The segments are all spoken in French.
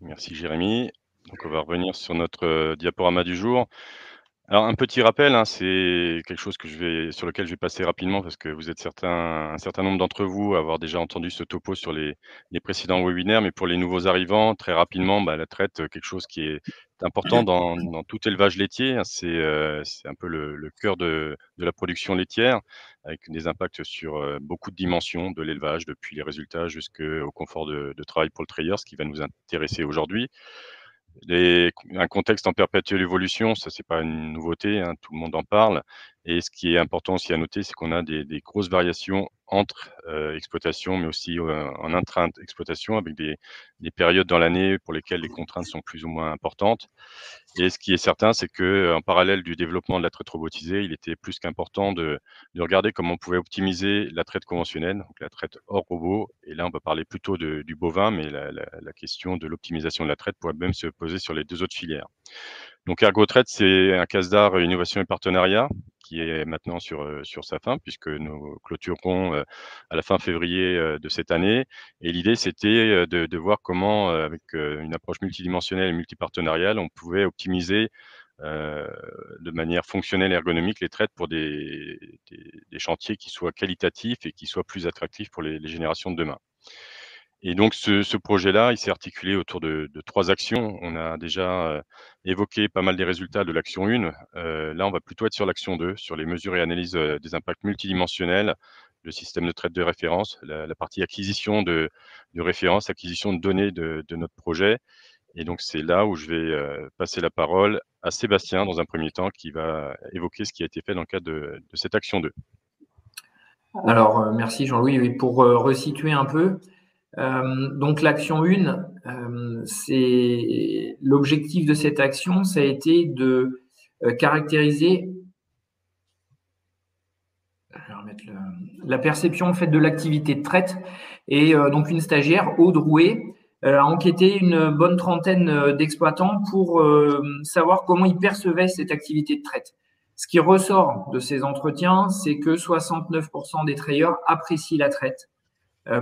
Merci Jérémy. Donc on va revenir sur notre, diaporama du jour. Alors un petit rappel, hein, c'est quelque chose sur lequel je vais passer rapidement parce que vous êtes un certain nombre d'entre vous à avoir déjà entendu ce topo sur les précédents webinaires. Mais pour les nouveaux arrivants, très rapidement, la traite, quelque chose qui est important dans tout élevage laitier, hein. C'est un peu le cœur de la production laitière avec des impacts sur, beaucoup de dimensions de l'élevage, depuis les résultats jusqu'au confort de travail pour le trayeur, ce qui va nous intéresser aujourd'hui. Un contexte en perpétuelle évolution, ça c'est pas une nouveauté, hein, tout le monde en parle. Et ce qui est important aussi à noter, c'est qu'on a des grosses variations entre, exploitations, mais aussi, en intra-exploitation avec des périodes dans l'année pour lesquelles les contraintes sont plus ou moins importantes. Et ce qui est certain, c'est qu'en parallèle du développement de la traite robotisée, il était plus qu'important de regarder comment on pouvait optimiser la traite conventionnelle, donc la traite hors robot. Et là, on va parler plutôt du bovin, mais la question de l'optimisation de la traite pourrait même se poser sur les 2 autres filières. Donc ErgoTrade, c'est un CASDAR innovation et partenariat qui est maintenant sur sa fin puisque nous clôturerons, à la fin février, de cette année. Et l'idée, c'était, de voir comment, avec, une approche multidimensionnelle et multipartenariale, on pouvait optimiser, heu, de manière fonctionnelle et ergonomique les traites pour des chantiers qui soient qualitatifs et qui soient plus attractifs pour les générations de demain. Et donc ce projet-là, il s'est articulé autour de 3 actions. On a déjà, évoqué pas mal des résultats de l'action 1. Là, on va plutôt être sur l'action 2, sur les mesures et analyses, des impacts multidimensionnels, le système de traite de référence, la partie acquisition de références, acquisition de données de notre projet. Et donc c'est là où je vais, passer la parole à Sébastien dans un premier temps qui va évoquer ce qui a été fait dans le cadre de cette action 2. Alors, merci Jean-Louis. Oui, pour resituer un peu, donc l'action 1, c'est l'objectif de cette action, ça a été de caractériser la perception en fait de l'activité de traite. Et donc une stagiaire, Aude Rouet, a enquêté une bonne trentaine d'exploitants pour savoir comment ils percevaient cette activité de traite. Ce qui ressort de ces entretiens, c'est que 69% des trayeurs apprécient la traite.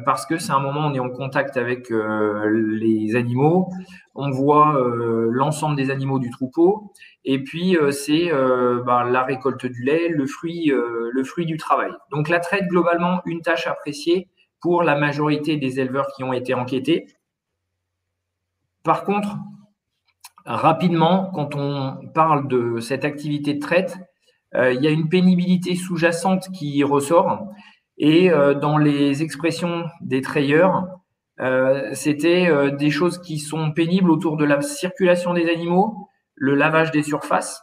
Parce que c'est un moment où on est en contact avec les animaux, on voit l'ensemble des animaux du troupeau, et puis c'est la récolte du lait, le fruit du travail. Donc la traite, globalement, une tâche appréciée pour la majorité des éleveurs qui ont été enquêtés. Par contre, rapidement, quand on parle de cette activité de traite, il y a une pénibilité sous-jacente qui ressort. Et dans les expressions des trayeurs, c'était des choses qui sont pénibles autour de la circulation des animaux, le lavage des surfaces,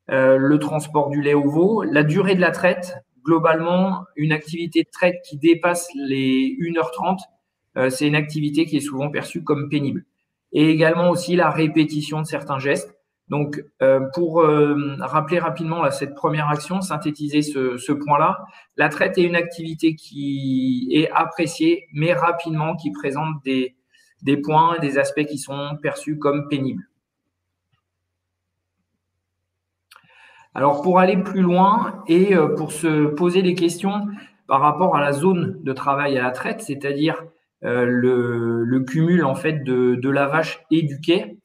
le transport du lait au veau, la durée de la traite. Globalement, une activité de traite qui dépasse les 1h30, c'est une activité qui est souvent perçue comme pénible. Et également aussi la répétition de certains gestes. Donc, pour rappeler rapidement là, cette première action, synthétiser ce point-là, la traite est une activité qui est appréciée, mais rapidement, qui présente des points, des aspects qui sont perçus comme pénibles. Alors, pour aller plus loin et pour se poser des questions par rapport à la zone de travail à la traite, c'est-à-dire le cumul en fait de la vache et du quai,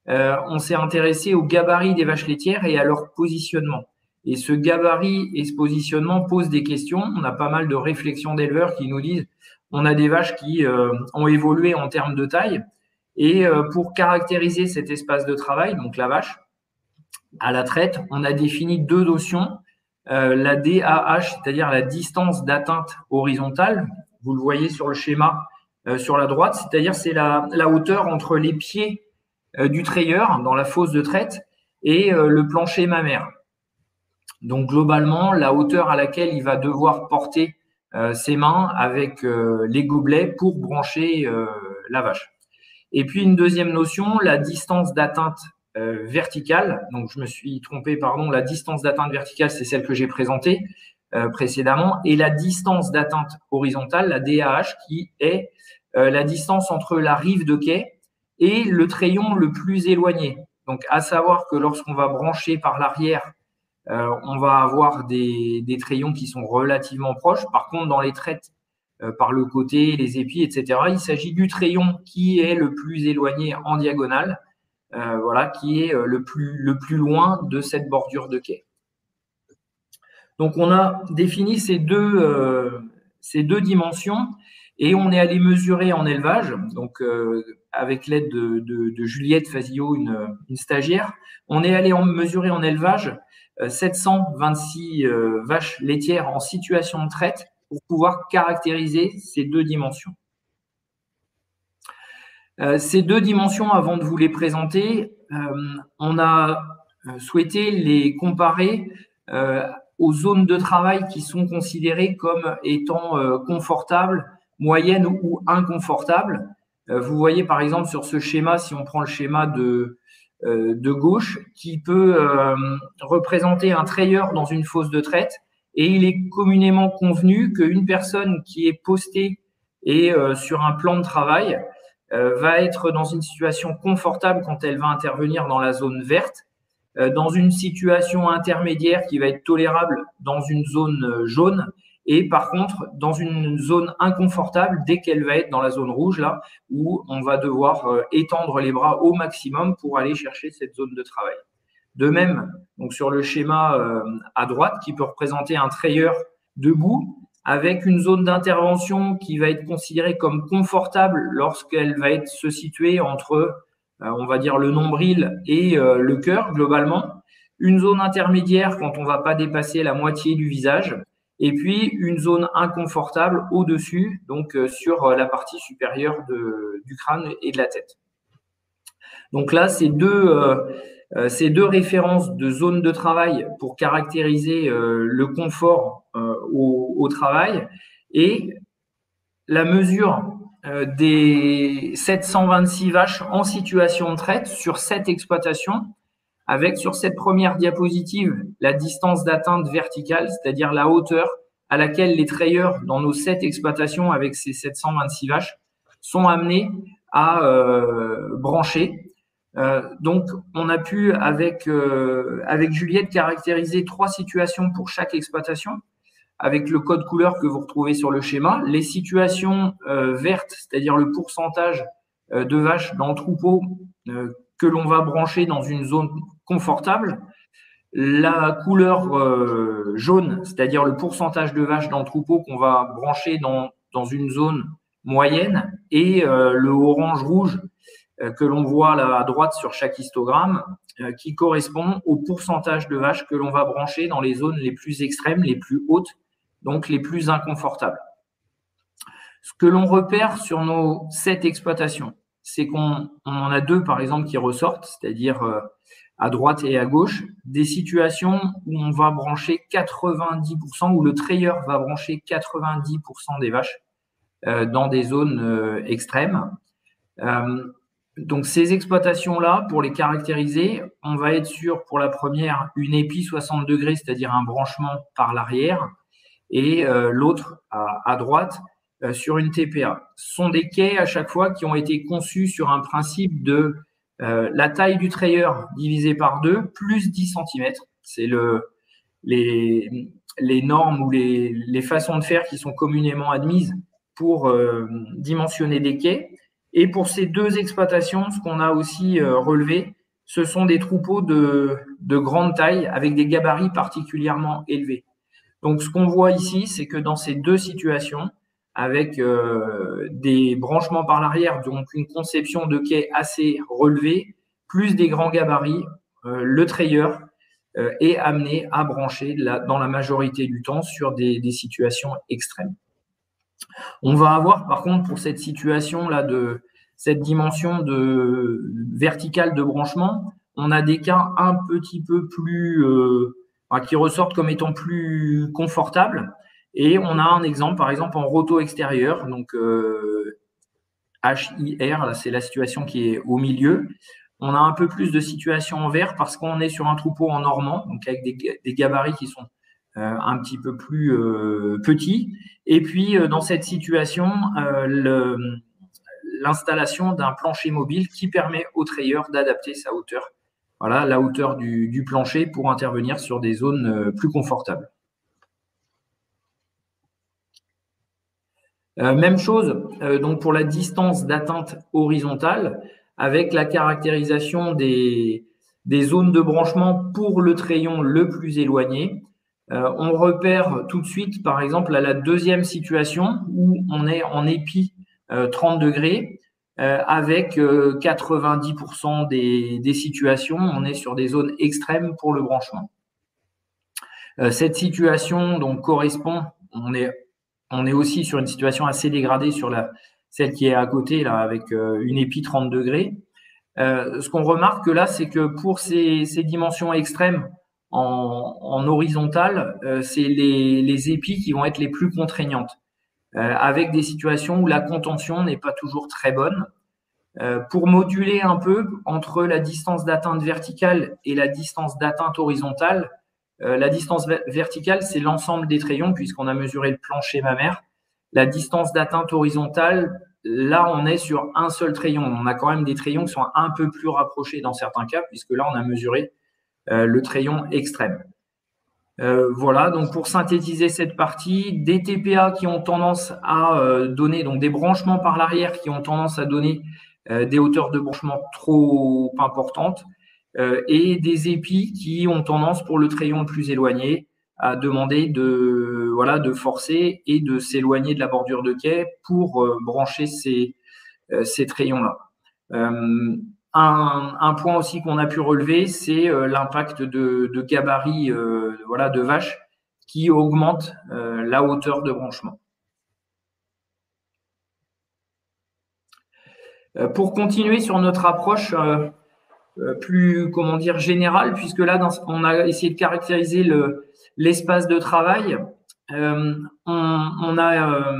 on s'est intéressé au gabarit des vaches laitières et à leur positionnement. Et ce gabarit et ce positionnement posent des questions. On a pas mal de réflexions d'éleveurs qui nous disent on a des vaches qui ont évolué en termes de taille. Et pour caractériser cet espace de travail, donc la vache, à la traite, on a défini 2 notions. La DAH, c'est-à-dire la distance d'atteinte horizontale, vous le voyez sur le schéma sur la droite, c'est-à-dire c'est la hauteur entre les pieds du trayeur dans la fosse de traite et le plancher mammaire. Donc globalement, la hauteur à laquelle il va devoir porter ses mains avec les gobelets pour brancher la vache. Et puis une deuxième notion, la distance d'atteinte verticale. Donc je me suis trompé, pardon, la distance d'atteinte verticale, c'est celle que j'ai présentée précédemment. Et la distance d'atteinte horizontale, la DAH, qui est la distance entre la rive de quai et le trayon le plus éloigné. Donc, à savoir que lorsqu'on va brancher par l'arrière, on va avoir des trayons qui sont relativement proches. Par contre, dans les traites par le côté, les épis, etc. Il s'agit du treillon qui est le plus éloigné en diagonale, voilà, qui est le plus loin de cette bordure de quai. Donc, on a défini ces deux dimensions et on est allé mesurer en élevage, donc avec l'aide de Juliette Fazio, une stagiaire, on est allé mesurer en élevage 726 vaches laitières en situation de traite pour pouvoir caractériser ces deux dimensions. Ces deux dimensions, avant de vous les présenter, on a souhaité les comparer aux zones de travail qui sont considérées comme étant confortables, moyennes ou inconfortables. Vous voyez par exemple sur ce schéma, si on prend le schéma de gauche, qui peut représenter un treilleur dans une fosse de traite, et il est communément convenu qu'une personne qui est postée et sur un plan de travail va être dans une situation confortable quand elle va intervenir dans la zone verte, dans une situation intermédiaire qui va être tolérable dans une zone jaune, et par contre dans une zone inconfortable dès qu'elle va être dans la zone rouge, là où on va devoir étendre les bras au maximum pour aller chercher cette zone de travail. De même, donc sur le schéma à droite, qui peut représenter un treilleur debout, avec une zone d'intervention qui va être considérée comme confortable lorsqu'elle va être se situer entre, on va dire, le nombril et le cœur, globalement. Une zone intermédiaire quand on ne va pas dépasser la moitié du visage. Et puis, une zone inconfortable au-dessus, donc sur la partie supérieure du crâne et de la tête. Donc là, ces deux références de zone de travail pour caractériser le confort au travail, et la mesure des 726 vaches en situation de traite sur cette exploitation, avec sur cette première diapositive la distance d'atteinte verticale, c'est-à-dire la hauteur à laquelle les treilleurs dans nos 7 exploitations avec ces 726 vaches sont amenés à brancher. Donc, on a pu, avec Juliette, caractériser 3 situations pour chaque exploitation, avec le code couleur que vous retrouvez sur le schéma. Les situations vertes, c'est-à-dire le pourcentage de vaches dans le troupeau que l'on va brancher dans une zone confortable. La couleur jaune, c'est-à-dire le pourcentage de vaches dans le troupeau qu'on va brancher dans une zone moyenne, et le orange-rouge que l'on voit là à droite sur chaque histogramme, qui correspond au pourcentage de vaches que l'on va brancher dans les zones les plus extrêmes, les plus hautes, donc les plus inconfortables. Ce que l'on repère sur nos 7 exploitations, c'est qu'on en a 2, par exemple, qui ressortent, c'est-à-dire à droite et à gauche, des situations où on va brancher 90%, où le treilleur va brancher 90% des vaches dans des zones extrêmes. Donc, ces exploitations-là, pour les caractériser, on va être sur, pour la première, une épi 60 degrés, c'est-à-dire un branchement par l'arrière, et l'autre, à droite, sur une TPA. Ce sont des quais, à chaque fois, qui ont été conçus sur un principe de la taille du treilleur divisé par 2, plus 10 cm. C'est les normes ou les façons de faire qui sont communément admises pour dimensionner des quais. Et pour ces 2 exploitations, ce qu'on a aussi relevé, ce sont des troupeaux de grande taille avec des gabarits particulièrement élevés. Donc, ce qu'on voit ici, c'est que dans ces 2 situations, avec des branchements par l'arrière, donc une conception de quai assez relevée, plus des grands gabarits, le treilleur est amené à brancher dans la majorité du temps sur des situations extrêmes. On va avoir, par contre, pour cette situation-là, cette dimension verticale de branchement, on a des cas un petit peu plus, qui ressortent comme étant plus confortables. Et on a un exemple, par exemple, en roto extérieur, donc HIR, là, c'est la situation qui est au milieu. On a un peu plus de situations en vert parce qu'on est sur un troupeau en normand, donc avec des gabarits qui sont un petit peu plus petits. Et puis, dans cette situation, l'installation d'un plancher mobile qui permet au treilleur d'adapter sa hauteur, voilà, la hauteur du plancher pour intervenir sur des zones plus confortables. Même chose donc pour la distance d'atteinte horizontale, avec la caractérisation des zones de branchement pour le crayon le plus éloigné. On repère tout de suite, par exemple, à la deuxième situation où on est en épi 30 degrés, avec 90% des situations, on est sur des zones extrêmes pour le branchement. Cette situation donc correspond, on est aussi sur une situation assez dégradée sur celle qui est à côté, là, avec une épi 30 degrés. Ce qu'on remarque là, c'est que pour ces dimensions extrêmes en horizontal, c'est les épis qui vont être les plus contraignantes, avec des situations où la contention n'est pas toujours très bonne. Pour moduler un peu entre la distance d'atteinte verticale et la distance d'atteinte horizontale, la distance verticale, c'est l'ensemble des trayons, puisqu'on a mesuré le plancher mammaire. La distance d'atteinte horizontale, là, on est sur un seul trayon. On a quand même des trayons qui sont un peu plus rapprochés dans certains cas, puisque là, on a mesuré le trayon extrême. Voilà, donc pour synthétiser cette partie, des TPA qui ont tendance à donner, donc des branchements par l'arrière qui ont tendance à donner des hauteurs de branchement trop importantes, et des épis qui ont tendance, pour le trayon le plus éloigné, à demander de forcer et de s'éloigner de la bordure de quai pour brancher ces trayons-là. Un point aussi qu'on a pu relever, c'est l'impact de gabarit de vache qui augmente la hauteur de branchement. Pour continuer sur notre approche plus, comment dire, générale, puisque là, on a essayé de caractériser l'espace de travail, on a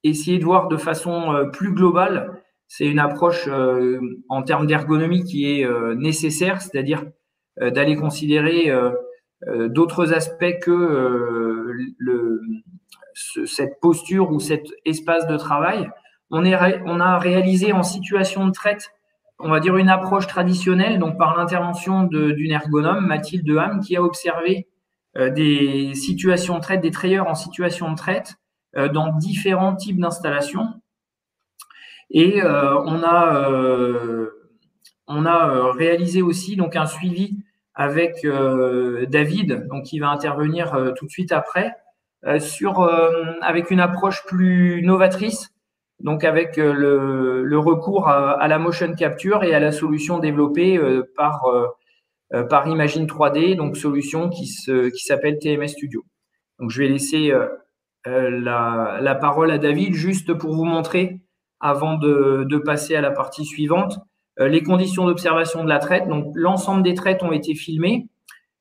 essayé de voir de façon plus globale. C'est une approche en termes d'ergonomie qui est nécessaire, c'est-à-dire d'aller considérer d'autres aspects que cette posture ou cet espace de travail. On a réalisé en situation de traite, on va dire, une approche traditionnelle, donc par l'intervention d'une ergonome, Mathilde Deham, qui a observé des situations de traite, des trayeurs en situation de traite dans différents types d'installations. Et on a réalisé aussi donc un suivi avec David, donc qui va intervenir tout de suite après, avec une approche plus novatrice, donc avec le recours à la motion capture et à la solution développée par Imagine 3D, donc solution qui s'appelle TMS Studio. Donc je vais laisser la parole à David juste pour vous montrer, avant de passer à la partie suivante, les conditions d'observation de la traite. Donc l'ensemble des traites ont été filmées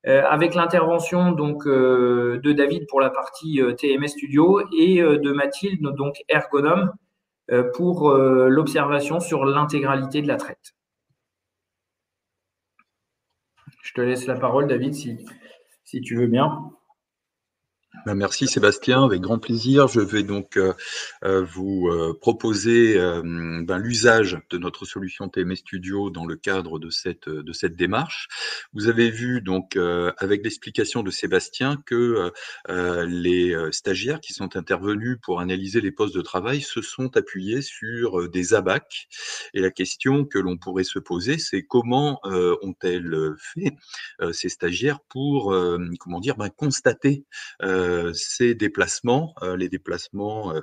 avec l'intervention donc de David pour la partie TMS Studio et de Mathilde, donc ergonome, pour l'observation sur l'intégralité de la traite. Je te laisse la parole, David, si tu veux bien. Merci Sébastien, avec grand plaisir. Je vais donc vous proposer l'usage de notre solution TMS Studio dans le cadre de cette démarche. Vous avez vu donc avec l'explication de Sébastien que les stagiaires qui sont intervenus pour analyser les postes de travail se sont appuyés sur des ABAC. Et la question que l'on pourrait se poser, c'est comment ont-elles fait ces stagiaires pour constater ces déplacements, les déplacements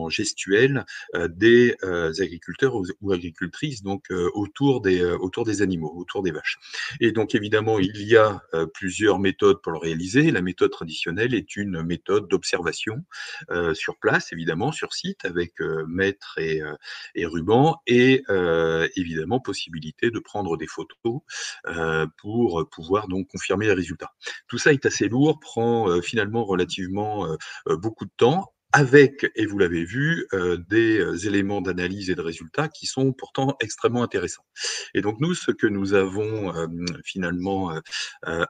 gestuels des agriculteurs ou agricultrices, donc autour des animaux, autour des vaches. Et donc évidemment, il y a plusieurs méthodes pour le réaliser. La méthode traditionnelle est une méthode d'observation sur place, évidemment, sur site, avec mètre et ruban, et évidemment possibilité de prendre des photos pour pouvoir donc confirmer les résultats. Tout ça est assez lourd, prend finalement relativement beaucoup de temps, avec, et vous l'avez vu, des éléments d'analyse et de résultats qui sont pourtant extrêmement intéressants. Et donc nous, ce que nous avons finalement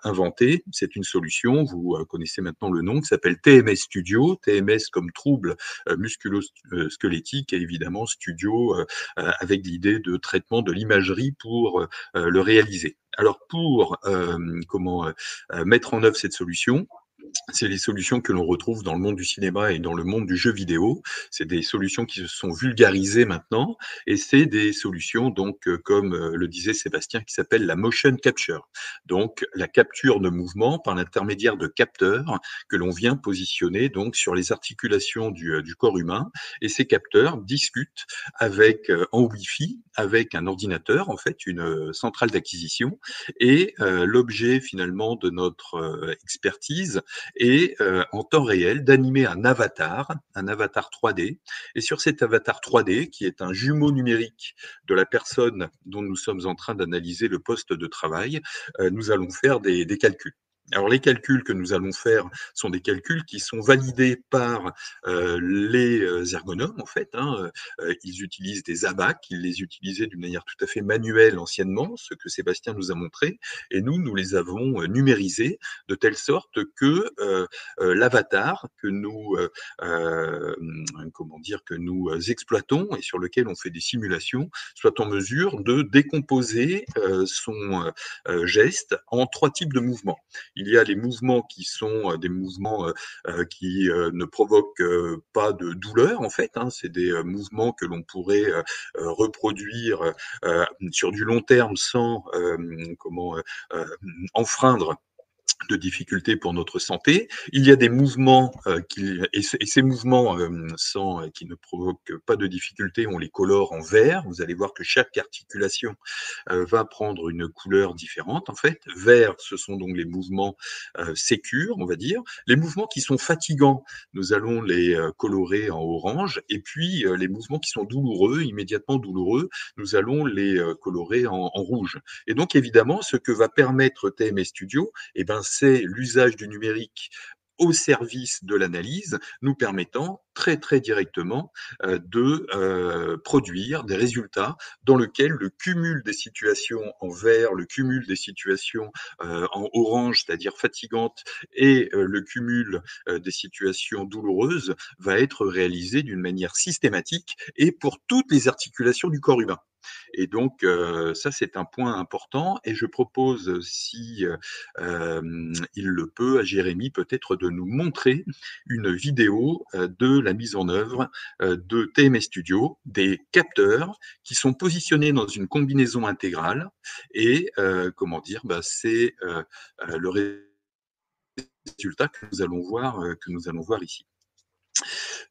inventé, c'est une solution, vous connaissez maintenant le nom, qui s'appelle TMS Studio, TMS comme trouble musculo-squelettique, et évidemment Studio avec l'idée de traitement de l'imagerie pour le réaliser. Alors pour mettre en œuvre cette solution, C'est les solutions que l'on retrouve dans le monde du cinéma et dans le monde du jeu vidéo. C'est des solutions qui se sont vulgarisées maintenant et c'est des solutions donc comme le disait Sébastien qui s'appelle la motion capture. Donc la capture de mouvement par l'intermédiaire de capteurs que l'on vient positionner donc sur les articulations du corps humain et ces capteurs discutent avec en Wi-Fi avec un ordinateur en fait une centrale d'acquisition et l'objet finalement de notre expertise et en temps réel d'animer un avatar 3D. Et sur cet avatar 3D, qui est un jumeau numérique de la personne dont nous sommes en train d'analyser le poste de travail, nous allons faire des calculs. Alors les calculs que nous allons faire sont des calculs qui sont validés par les ergonomes en fait. Ils utilisent des abacs, ils les utilisaient d'une manière tout à fait manuelle anciennement, ce que Sébastien nous a montré, et nous les avons numérisés de telle sorte que l'avatar que nous comment dire que nous exploitons et sur lequel on fait des simulations soit en mesure de décomposer son geste en 3 types de mouvements. Il y a les mouvements qui sont des mouvements qui ne provoquent pas de douleur en fait. C'est des mouvements que l'on pourrait reproduire sur du long terme sans enfreindre de difficultés pour notre santé. Il y a des mouvements et ces mouvements qui ne provoquent pas de difficultés, on les colore en vert. Vous allez voir que chaque articulation va prendre une couleur différente. En fait, vert, ce sont donc les mouvements sécures, on va dire. Les mouvements qui sont fatigants, nous allons les colorer en orange. Et puis, les mouvements qui sont douloureux, immédiatement douloureux, nous allons les colorer en rouge. Et donc, évidemment, ce que va permettre TMS Studio, eh ben, c'est l'usage du numérique au service de l'analyse, nous permettant très très directement de produire des résultats dans lesquels le cumul des situations en vert, le cumul des situations en orange, c'est-à-dire fatigantes, et le cumul des situations douloureuses va être réalisé d'une manière systématique et pour toutes les articulations du corps humain. Et donc, ça, c'est un point important. Et je propose, si il le peut, à Jérémy, peut-être de nous montrer une vidéo de la mise en œuvre de TMS Studio, des capteurs qui sont positionnés dans une combinaison intégrale. Et c'est le résultat que nous allons voir ici.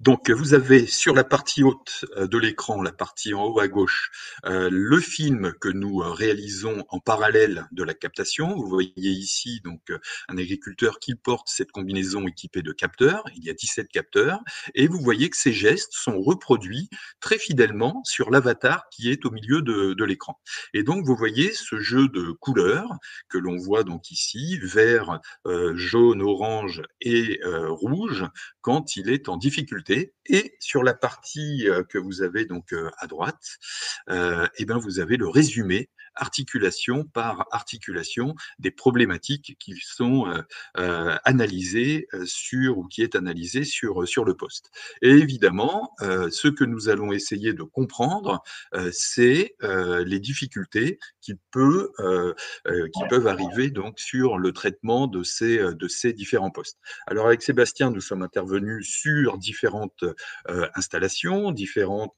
Donc, vous avez sur la partie haute de l'écran, la partie en haut à gauche, le film que nous réalisons en parallèle de la captation. Vous voyez ici donc un agriculteur qui porte cette combinaison équipée de capteurs. Il y a 17 capteurs. Et vous voyez que ces gestes sont reproduits très fidèlement sur l'avatar qui est au milieu de l'écran. Et donc, vous voyez ce jeu de couleurs que l'on voit donc ici, vert, jaune, orange et rouge, quand il est en difficulté. Et sur la partie que vous avez donc à droite, vous avez le résumé articulation par articulation des problématiques qui sont analysées qui est analysé sur le poste. Et évidemment, ce que nous allons essayer de comprendre, c'est les difficultés qui peuvent arriver donc sur le traitement de ces différents postes. Alors avec Sébastien, nous sommes intervenus sur différentes installations, différents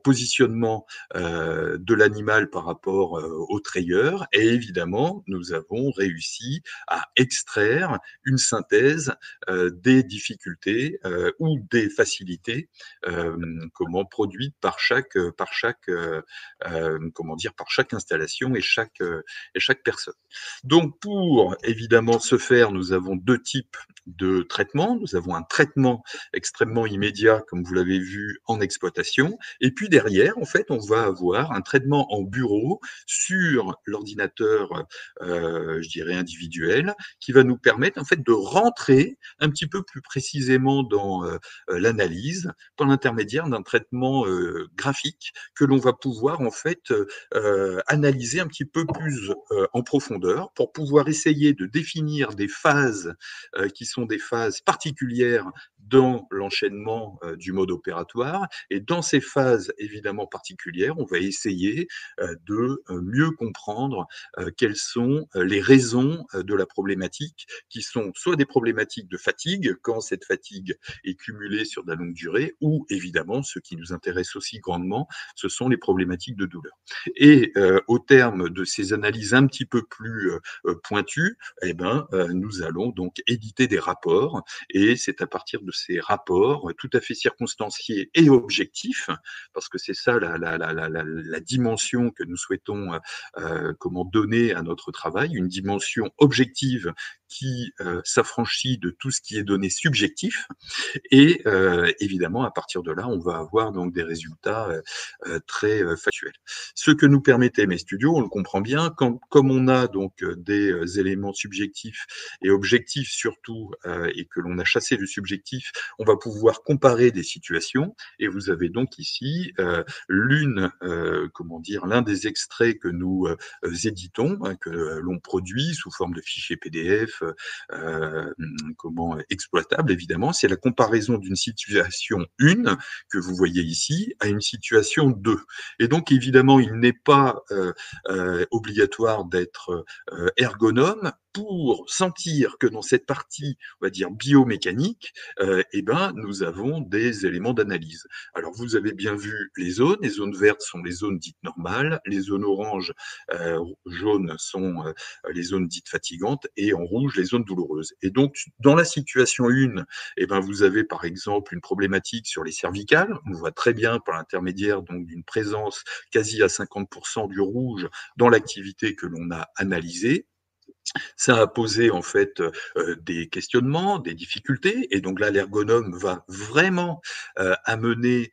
positionnements de l'animal par rapport au trayeur. Et évidemment, nous avons réussi à extraire une synthèse des difficultés ou des facilités produites par chaque installation et chaque personne. Donc, pour évidemment ce faire, nous avons 2 types de traitements. Nous avons un traitement extrêmement immédiat, comme vous l'avez vu, en exploitation. Et puis derrière, en fait, on va avoir un traitement en bureau sur l'ordinateur, je dirais individuel, qui va nous permettre en fait de rentrer un petit peu plus précisément dans l'analyse par l'intermédiaire d'un traitement graphique que l'on va pouvoir en fait analyser un petit peu plus en profondeur pour pouvoir essayer de définir des phases qui sont des phases particulières dans l'enchaînement du mode opératoire. Et dans ces phases évidemment particulières, on va essayer de mieux comprendre quelles sont les raisons de la problématique, qui sont soit des problématiques de fatigue, quand cette fatigue est cumulée sur de la longue durée, ou évidemment, ce qui nous intéresse aussi grandement, ce sont les problématiques de douleur. Et au terme de ces analyses un petit peu plus pointues, eh ben, nous allons donc éditer des rapports, et c'est à partir de ces rapports tout à fait circonstanciés et objectifs, parce que c'est ça la dimension que nous souhaitons comment donner à notre travail, une dimension objective qui s'affranchit de tout ce qui est donné subjectif. Et évidemment, à partir de là, on va avoir donc des résultats très factuels. Ce que nous permet TMS Studio, on le comprend bien, comme on a donc des éléments subjectifs et objectifs surtout, et que l'on a chassé le subjectif, on va pouvoir comparer des situations. Et vous avez donc ici l'un des extraits que nous éditons, hein, que l'on produit sous forme de fichiers PDF, exploitable évidemment, c'est la comparaison d'une situation 1 que vous voyez ici à une situation 2. Et donc évidemment, il n'est pas obligatoire d'être ergonome pour sentir que dans cette partie, on va dire biomécanique, eh ben, nous avons des éléments d'analyse. Alors vous avez bien vu les zones vertes sont les zones dites normales, les zones oranges, jaunes sont les zones dites fatigantes, et en rouge les zones douloureuses. Et donc dans la situation 1, eh ben, vous avez par exemple une problématique sur les cervicales. On voit très bien par l'intermédiaire donc d'une présence quasi à 50% du rouge dans l'activité que l'on a analysée. Ça a posé en fait des questionnements, des difficultés, et donc là l'ergonome va vraiment amener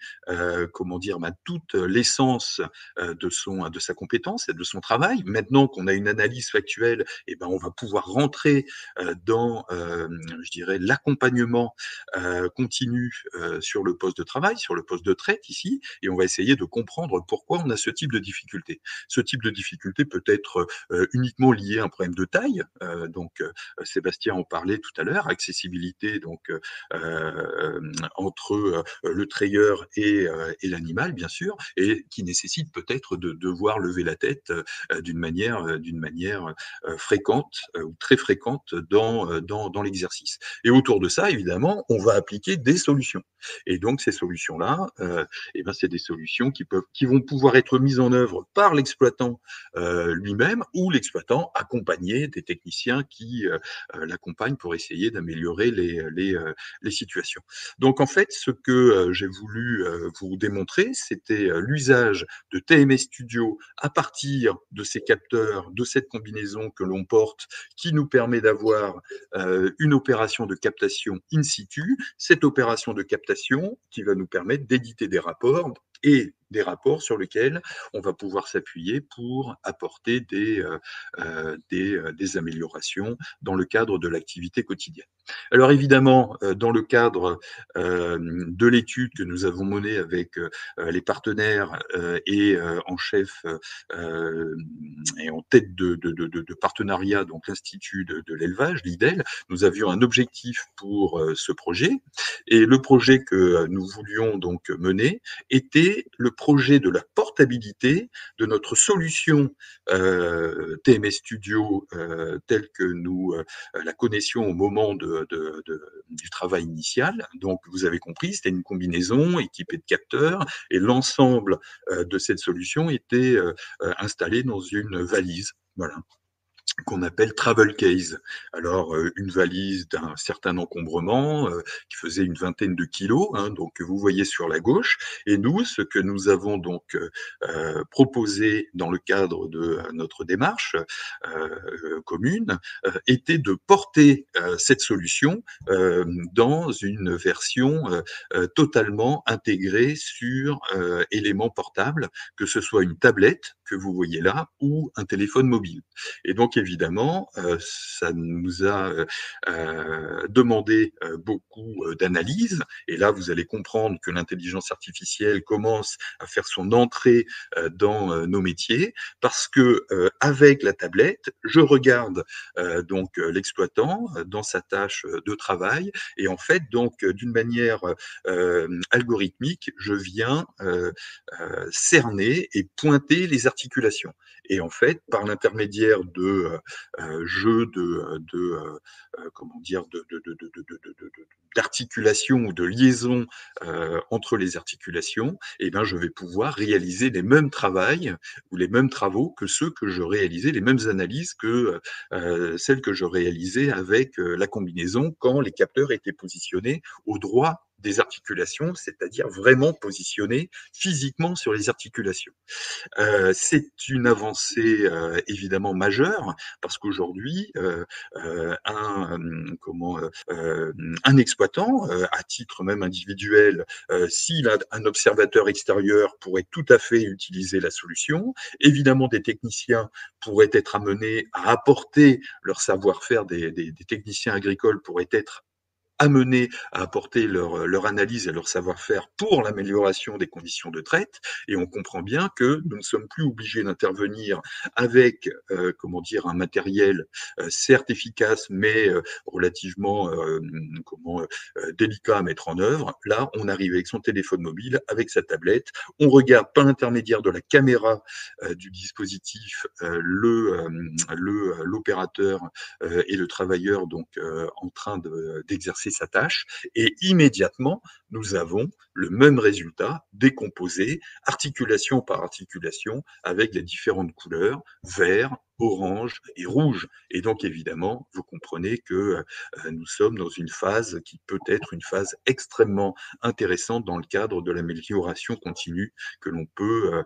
toute l'essence de sa compétence et de son travail. Maintenant qu'on a une analyse factuelle, et ben on va pouvoir rentrer dans je dirais l'accompagnement continu sur le poste de travail, sur le poste de traite ici, et on va essayer de comprendre pourquoi on a ce type de difficulté. Ce type de difficulté peut être uniquement lié à un problème de taille. Sébastien en parlait tout à l'heure, accessibilité entre le trayeur et l'animal, bien sûr, et qui nécessite peut-être de devoir lever la tête d'une manière fréquente ou très fréquente dans l'exercice. Et autour de ça, évidemment, on va appliquer des solutions. Et donc ces solutions-là, c'est des solutions qui vont pouvoir être mises en œuvre par l'exploitant lui-même, ou l'exploitant accompagné des techniciens qui l'accompagnent pour essayer d'améliorer les situations. Donc en fait, ce que j'ai voulu vous démontrer, c'était l'usage de TMS Studio à partir de ces capteurs, de cette combinaison que l'on porte, qui nous permet d'avoir une opération de captation in situ, cette opération de captation qui va nous permettre d'éditer des rapports, et des rapports sur lesquels on va pouvoir s'appuyer pour apporter des améliorations dans le cadre de l'activité quotidienne. Alors évidemment, dans le cadre de l'étude que nous avons menée avec les partenaires et en chef et en tête de partenariat, donc l'Institut de l'élevage, l'IDEL, nous avions un objectif pour ce projet. Et le projet que nous voulions donc mener était le projet de la portabilité de notre solution TMS Studio telle que nous la connaissions au moment du travail initial. Donc, vous avez compris, c'était une combinaison équipée de capteurs, et l'ensemble de cette solution était installé dans une valise. Voilà, qu'on appelle travel case. Alors, une valise d'un certain encombrement qui faisait une vingtaine de kilos, hein, donc que vous voyez sur la gauche. Et nous, ce que nous avons donc proposé dans le cadre de notre démarche commune était de porter cette solution dans une version totalement intégrée sur éléments portables, que ce soit une tablette que vous voyez là ou un téléphone mobile. Et donc évidemment, ça nous a demandé beaucoup d'analyse. Et là, vous allez comprendre que l'intelligence artificielle commence à faire son entrée dans nos métiers, parce que avec la tablette, je regarde donc l'exploitant dans sa tâche de travail, et en fait, donc d'une manière algorithmique, je viens cerner et pointer les articulations articulations. Et en fait, par l'intermédiaire de jeux comment dire, d'articulation ou de liaison entre les articulations, eh ben, je vais pouvoir réaliser les mêmes travaux que ceux que je réalisais, les mêmes analyses que celles que je réalisais avec la combinaison quand les capteurs étaient positionnés au droit des articulations, c'est-à-dire vraiment positionnés physiquement sur les articulations. C'est une avancée évidemment majeure parce qu'aujourd'hui, un exploitant, à titre même individuel, s'il a un observateur extérieur, pourrait tout à fait utiliser la solution. Évidemment, des techniciens pourraient être amenés à apporter leur savoir-faire, des techniciens agricoles pourraient être amenés à apporter leur analyse et leur savoir-faire pour l'amélioration des conditions de traite. Et on comprend bien que nous ne sommes plus obligés d'intervenir avec comment dire, un matériel certes efficace, mais relativement délicat à mettre en œuvre. Là, on arrive avec son téléphone mobile, avec sa tablette, on regarde par l'intermédiaire de la caméra du dispositif l'opérateur et le travailleur donc en train d'exercer sa tâche, et immédiatement, nous avons le même résultat décomposé, articulation par articulation, avec les différentes couleurs, vert, orange et rouge. Et donc, évidemment, vous comprenez que nous sommes dans une phase qui peut être une phase extrêmement intéressante dans le cadre de l'amélioration continue que l'on peut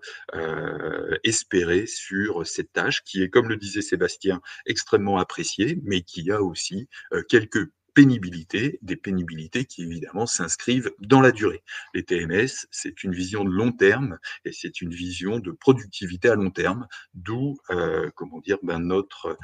espérer sur cette tâche qui est, comme le disait Sébastien, extrêmement appréciée, mais qui a aussi quelques des pénibilités qui évidemment s'inscrivent dans la durée. Les TMS, c'est une vision de long terme et c'est une vision de productivité à long terme, d'où notre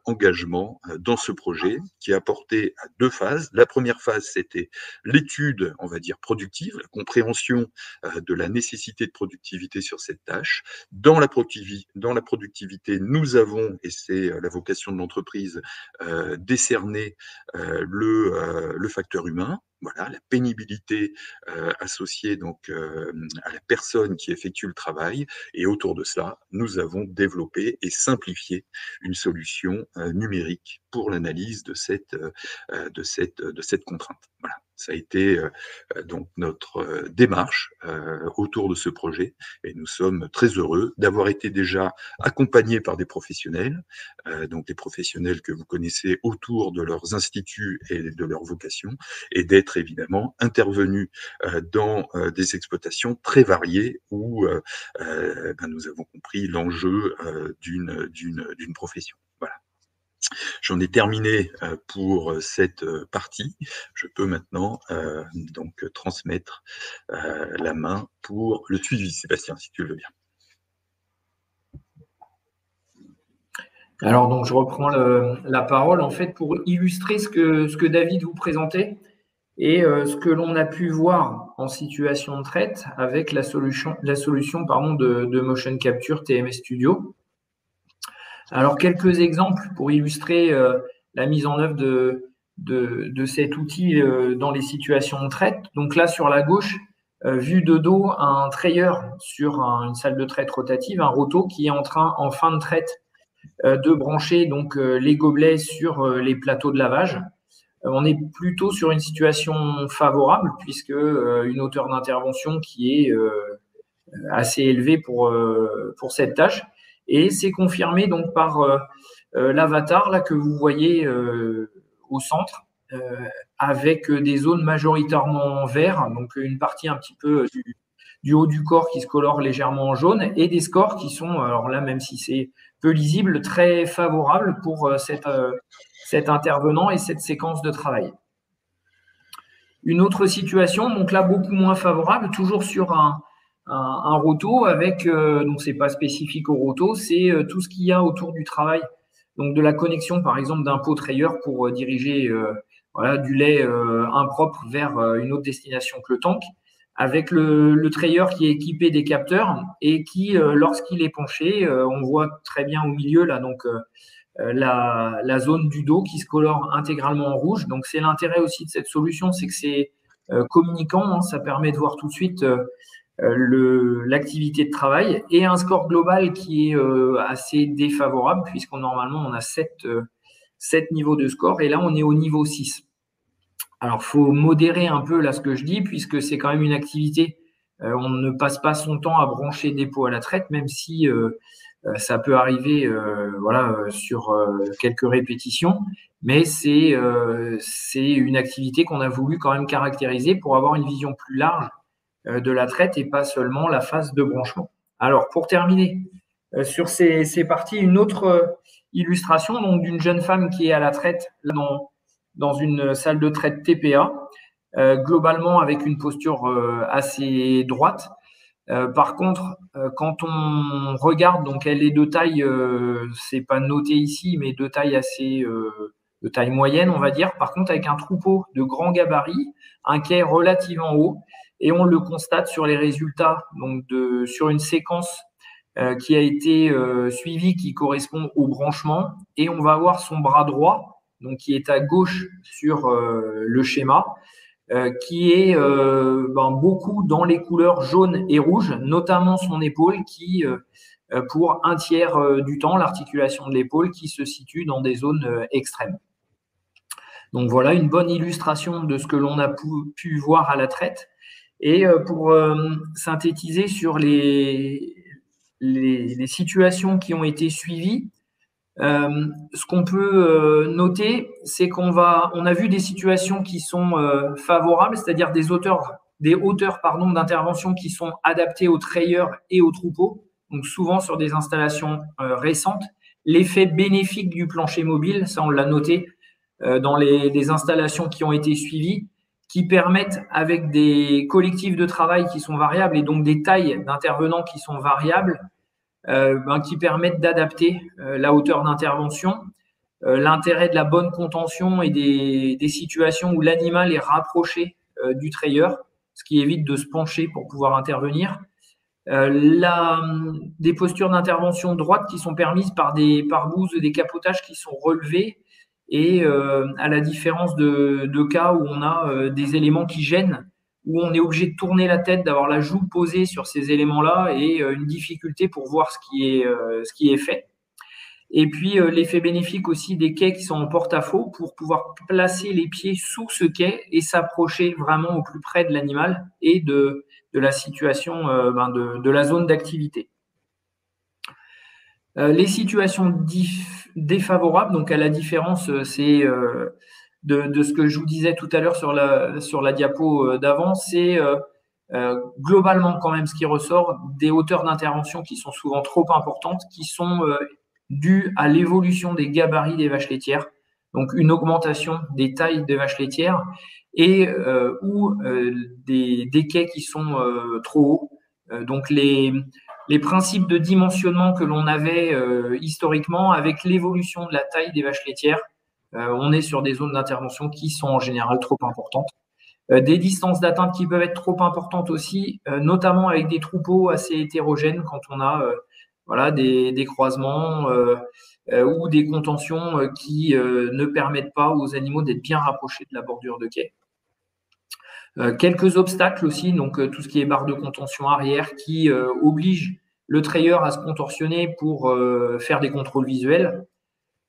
engagement dans ce projet qui a porté à 2 phases. La première phase, c'était l'étude, on va dire, productive, la compréhension de la nécessité de productivité sur cette tâche. Dans la productivité, nous avons, et c'est la vocation de l'entreprise, décerné le facteur humain, voilà, la pénibilité associée donc à la personne qui effectue le travail, et autour de cela, nous avons développé et simplifié une solution numérique pour l'analyse de cette contrainte. Voilà. Ça a été donc notre démarche autour de ce projet, et nous sommes très heureux d'avoir été déjà accompagnés par des professionnels, donc des professionnels que vous connaissez autour de leurs instituts et de leur vocation, et d'être évidemment intervenus dans des exploitations très variées où nous avons compris l'enjeu d'une profession. Voilà. J'en ai terminé pour cette partie. Je peux maintenant donc transmettre la main pour le suivi, Sébastien, si tu le veux bien. Alors, donc, je reprends la parole en fait pour illustrer ce que David vous présentait et ce que l'on a pu voir en situation de traite avec la solution de Motion Capture TMS Studio. Alors, quelques exemples pour illustrer la mise en œuvre de cet outil dans les situations de traite. Donc là, sur la gauche, vu de dos, un trayeur sur une salle de traite rotative, un roto qui est en fin de traite, de brancher donc les gobelets sur les plateaux de lavage. On est plutôt sur une situation favorable puisque une hauteur d'intervention qui est assez élevée pour cette tâche. Et c'est confirmé donc par l'avatar là que vous voyez au centre, avec des zones majoritairement en vert, donc une partie un petit peu du haut du corps qui se colore légèrement en jaune, et des scores qui sont, alors là, même si c'est peu lisible, très favorables pour cet intervenant et cette séquence de travail. Une autre situation, donc là beaucoup moins favorable, toujours sur un roto avec, donc c'est pas spécifique au roto, c'est tout ce qu'il y a autour du travail, donc de la connexion par exemple d'un pot trayeur pour diriger du lait impropre vers une autre destination que le tank, avec le trayeur qui est équipé des capteurs et qui, lorsqu'il est penché, on voit très bien au milieu là donc la zone du dos qui se colore intégralement en rouge. Donc c'est l'intérêt aussi de cette solution, c'est que c'est communicant, hein, ça permet de voir tout de suite l'activité de travail et un score global qui est assez défavorable puisqu'on normalement on a 7 niveaux de score et là on est au niveau 6. Alors faut modérer un peu là ce que je dis puisque c'est quand même une activité, on ne passe pas son temps à brancher des pots à la traite même si ça peut arriver sur quelques répétitions, mais c'est une activité qu'on a voulu quand même caractériser pour avoir une vision plus large de la traite et pas seulement la phase de branchement. Alors, pour terminer sur ces parties, une autre illustration donc d'une jeune femme qui est à la traite dans une salle de traite TPA, globalement avec une posture assez droite. Par contre, quand on regarde, donc elle est de taille, c'est pas noté ici, mais de taille de taille moyenne, on va dire. Par contre, avec un troupeau de grand gabarit, un quai relativement haut, et on le constate sur les résultats, donc sur une séquence qui a été suivie, qui correspond au branchement, et on va avoir son bras droit, donc qui est à gauche sur le schéma, qui est beaucoup dans les couleurs jaune et rouge, notamment son épaule qui, pour un tiers du temps, l'articulation de l'épaule qui se situe dans des zones extrêmes. Donc voilà une bonne illustration de ce que l'on a pu voir à la traite. Et pour synthétiser sur les situations qui ont été suivies, ce qu'on peut noter, c'est qu'on a vu des situations qui sont favorables, c'est-à-dire des hauteurs d'intervention qui sont adaptées aux trayeurs et aux troupeaux, donc souvent sur des installations récentes. L'effet bénéfique du plancher mobile, ça on l'a noté dans les installations qui ont été suivies, qui permettent, avec des collectifs de travail qui sont variables et donc des tailles d'intervenants qui sont variables, qui permettent d'adapter la hauteur d'intervention. L'intérêt de la bonne contention et des situations où l'animal est rapproché du trayeur, ce qui évite de se pencher pour pouvoir intervenir. Des postures d'intervention droite qui sont permises par des pare-bouses, des capotages qui sont relevés, et à la différence de cas où on a des éléments qui gênent, où on est obligé de tourner la tête, d'avoir la joue posée sur ces éléments-là et une difficulté pour voir ce qui est fait. Et puis l'effet bénéfique aussi des quais qui sont en porte-à-faux pour pouvoir placer les pieds sous ce quai et s'approcher vraiment au plus près de l'animal et de la situation de la zone d'activité. Les situations défavorables, donc à la différence, c'est de ce que je vous disais tout à l'heure sur la diapo d'avant, c'est globalement quand même ce qui ressort, des hauteurs d'intervention qui sont souvent trop importantes, qui sont dues à l'évolution des gabarits des vaches laitières, donc une augmentation des tailles des vaches laitières et ou des quais qui sont trop hauts. Donc les principes de dimensionnement que l'on avait historiquement, avec l'évolution de la taille des vaches laitières, on est sur des zones d'intervention qui sont en général trop importantes. Des distances d'atteinte qui peuvent être trop importantes aussi, notamment avec des troupeaux assez hétérogènes quand on a des croisements ou des contentions qui ne permettent pas aux animaux d'être bien rapprochés de la bordure de quai. Quelques obstacles aussi, donc tout ce qui est barre de contention arrière qui oblige le trayeur à se contorsionner pour faire des contrôles visuels.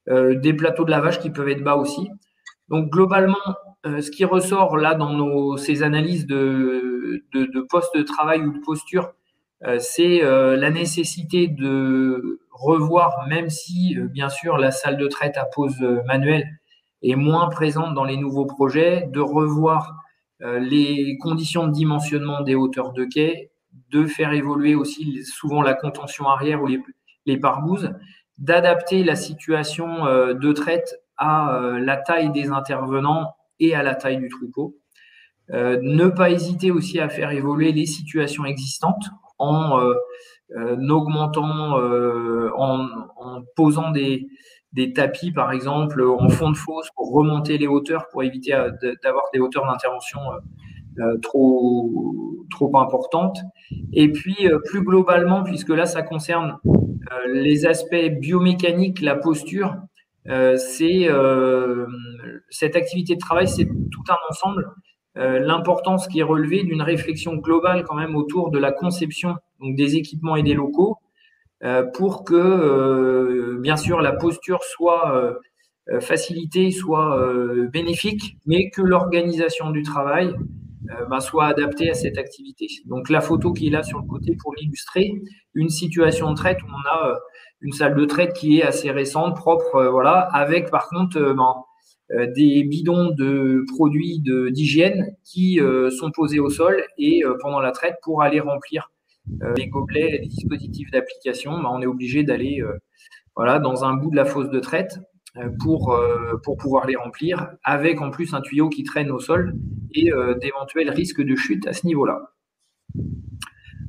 Des plateaux de lavage qui peuvent être bas aussi. Donc globalement, ce qui ressort là dans ces analyses de poste de travail ou de posture, c'est la nécessité de revoir, même si bien sûr la salle de traite à pose manuelle est moins présente dans les nouveaux projets, de revoir les conditions de dimensionnement des hauteurs de quai, de faire évoluer aussi souvent la contention arrière ou les pare-bouses, d'adapter la situation de traite à la taille des intervenants et à la taille du troupeau. Ne pas hésiter aussi à faire évoluer les situations existantes en augmentant, en posant des tapis, par exemple, en fond de fosse pour remonter les hauteurs, pour éviter d'avoir des hauteurs d'intervention trop importantes. Et puis, plus globalement, puisque là, ça concerne les aspects biomécaniques, la posture, cette activité de travail, c'est tout un ensemble. l'importance qui est relevée d'une réflexion globale quand même autour de la conception donc des équipements et des locaux pour que, bien sûr, la posture soit facilitée, soit bénéfique, mais que l'organisation du travail soit adaptée à cette activité. Donc la photo qui est là sur le côté pour l'illustrer, une situation de traite où on a une salle de traite qui est assez récente, propre, voilà, avec par contre des bidons de produits d'hygiène qui sont posés au sol et pendant la traite pour aller remplir les gobelets, les dispositifs d'application, on est obligé d'aller voilà, dans un bout de la fosse de traite pour pouvoir les remplir, avec en plus un tuyau qui traîne au sol et d'éventuels risques de chute à ce niveau-là.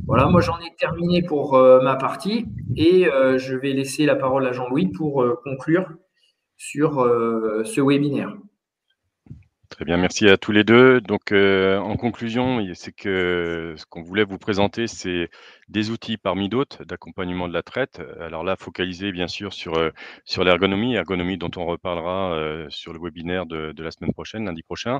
Voilà, moi j'en ai terminé pour ma partie et je vais laisser la parole à Jean-Louis pour conclure sur ce webinaire. Très bien, merci à tous les deux. Donc, en conclusion, c'est que ce qu'on voulait vous présenter, c'est des outils parmi d'autres d'accompagnement de la traite. Alors là, focalisé bien sûr sur l'ergonomie, ergonomie dont on reparlera sur le webinaire de la semaine prochaine, lundi prochain.